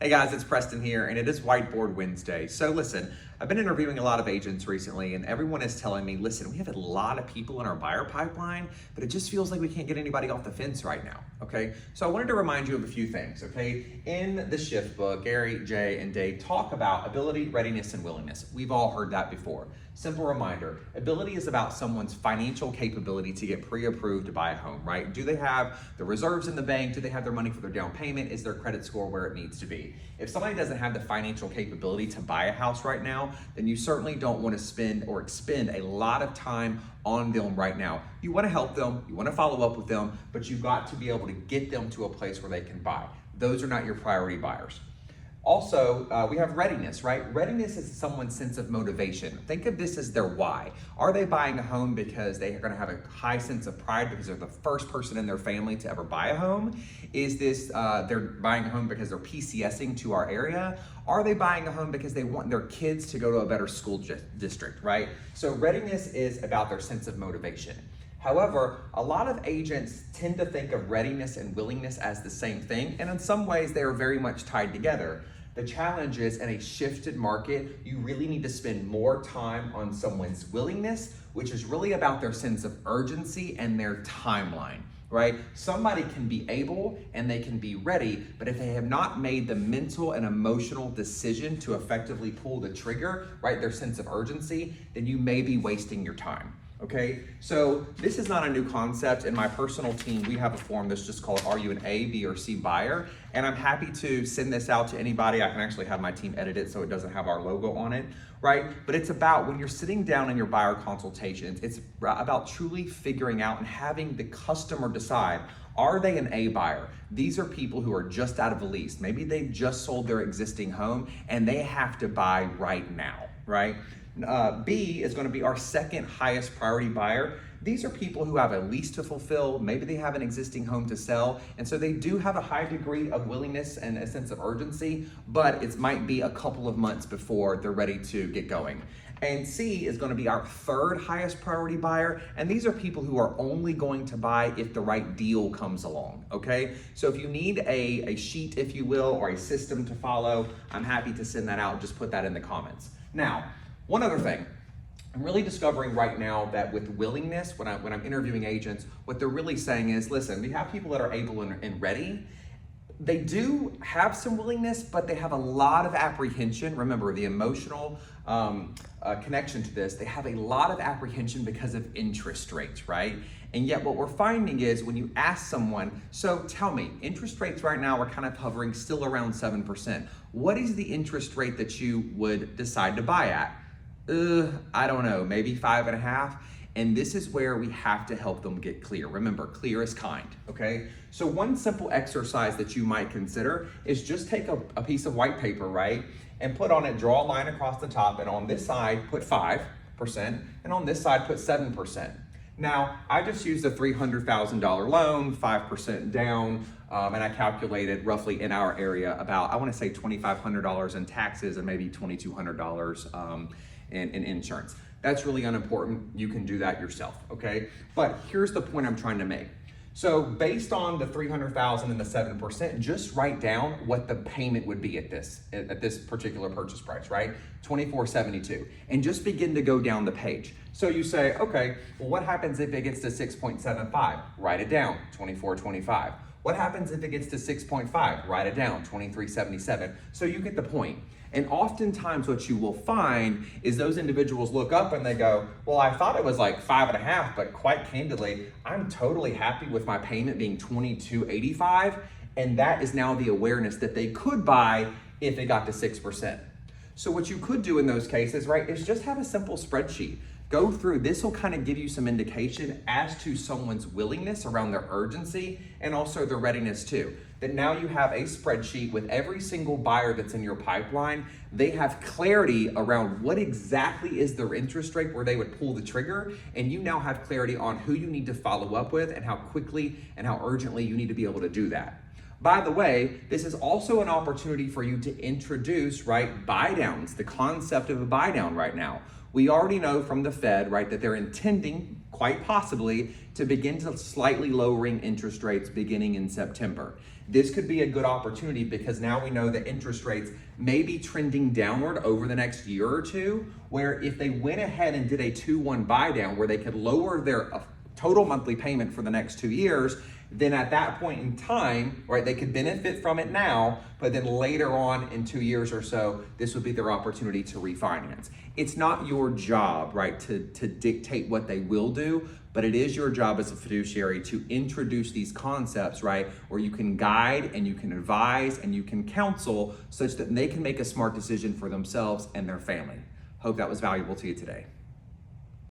Hey guys, it's Preston here, and it is Whiteboard Wednesday. So listen, I've been interviewing a lot of agents recently, and everyone is telling me, listen, we have a lot of people in our buyer pipeline, but it just feels like we can't get anybody off the fence right now, okay? So I wanted to remind you of a few things, okay? In the shift book, Gary, Jay, and Dave talk about ability, readiness, and willingness. We've all heard that before. Simple reminder, ability is about someone's financial capability to get pre-approved to buy a home, right? Do they have the reserves in the bank? Do they have their money for their down payment? Is their credit score where it needs to be? If somebody doesn't have the financial capability to buy a house right now, then you certainly don't want to spend or expend a lot of time on them right now. You want to help them, you want to follow up with them, but you've got to be able to get them to a place where they can buy. Those are not your priority buyers. Also, we have readiness, right? Readiness is someone's sense of motivation. Think of this as their why. Are they buying a home because they are going to have a high sense of pride because they're the first person in their family to ever buy a home? Is this they're buying a home because they're PCSing to our area? Are they buying a home because they want their kids to go to a better school district, right? So readiness is about their sense of motivation. However, a lot of agents tend to think of readiness and willingness as the same thing, and in some ways they are very much tied together. The challenge is, in a shifted market, you really need to spend more time on someone's willingness, which is really about their sense of urgency and their timeline, right? Somebody can be able and they can be ready, but if they have not made the mental and emotional decision to effectively pull the trigger, right, their sense of urgency, then you may be wasting your time. Okay, so this is not a new concept. In my personal team, we have a form that's just called, are you an A, B, or C buyer? And I'm happy to send this out to anybody. I can actually have my team edit it so it doesn't have our logo on it, right? But it's about when you're sitting down in your buyer consultations, it's about truly figuring out and having the customer decide, are they an A buyer? These are people who are just out of a lease. Maybe they've just sold their existing home and they have to buy right now, right? B is going to be our second highest priority buyer. These are people who have a lease to fulfill. Maybe they have an existing home to sell. And so they do have a high degree of willingness and a sense of urgency, but it might be a couple of months before they're ready to get going. And C is going to be our third highest priority buyer. And these are people who are only going to buy if the right deal comes along, okay? So if you need a sheet, if you will, or a system to follow, I'm happy to send that out. Just put that in the comments. Now, one other thing, I'm really discovering right now that with willingness, when I'm interviewing agents, what they're really saying is, listen, we have people that are able and ready. They do have some willingness, but they have a lot of apprehension. Remember, the emotional connection to this, they have a lot of apprehension because of interest rates, right? And yet what we're finding is when you ask someone, so tell me, interest rates right now are kind of hovering still around 7%. What is the interest rate that you would decide to buy at? I don't know, maybe 5.5. And this is where we have to help them get clear. Remember, clear is kind, okay? So one simple exercise that you might consider is just take a piece of white paper, right? And put on it, draw a line across the top, and on this side, put 5%, and on this side, put 7%. Now, I just used a $300,000 loan, 5% down, and I calculated roughly in our area about, I wanna say $2,500 in taxes and maybe $2,200 in insurance. That's really unimportant. You can do that yourself, okay? But here's the point I'm trying to make. So based on the $300,000 and the 7%, just write down what the payment would be at this particular purchase price, right? $2,472, and just begin to go down the page. So you say, okay, well, what happens if it gets to 6.75? Write it down, $2,425. What happens if it gets to 6.5? Write it down, $2,377. So you get the point. And oftentimes what you will find is those individuals look up and they go, well, I thought it was like 5.5, but quite candidly, I'm totally happy with my payment being $2,285. And that is now the awareness that they could buy if it got to 6%. So what you could do in those cases, right, is just have a simple spreadsheet. Go through, this will kind of give you some indication as to someone's willingness around their urgency and also their readiness too. That now you have a spreadsheet with every single buyer that's in your pipeline. They have clarity around what exactly is their interest rate where they would pull the trigger, and you now have clarity on who you need to follow up with and how quickly and how urgently you need to be able to do that. By the way, this is also an opportunity for you to introduce, right, buy downs, the concept of a buy down right now. We already know from the Fed, right, that they're intending, quite possibly, to begin to slightly lowering interest rates beginning in September. this could be a good opportunity because now we know that interest rates may be trending downward over the next year or two, where if they went ahead and did a 2-1 buy down where they could lower their total monthly payment for the next 2 years, then at that point in time, right, they could benefit from it now, but then later on in 2 years or so, this would be their opportunity to refinance. It's not your job, right, to dictate what they will do, but it is your job as a fiduciary to introduce these concepts, right, where you can guide and you can advise and you can counsel such that they can make a smart decision for themselves and their family. Hope that was valuable to you today.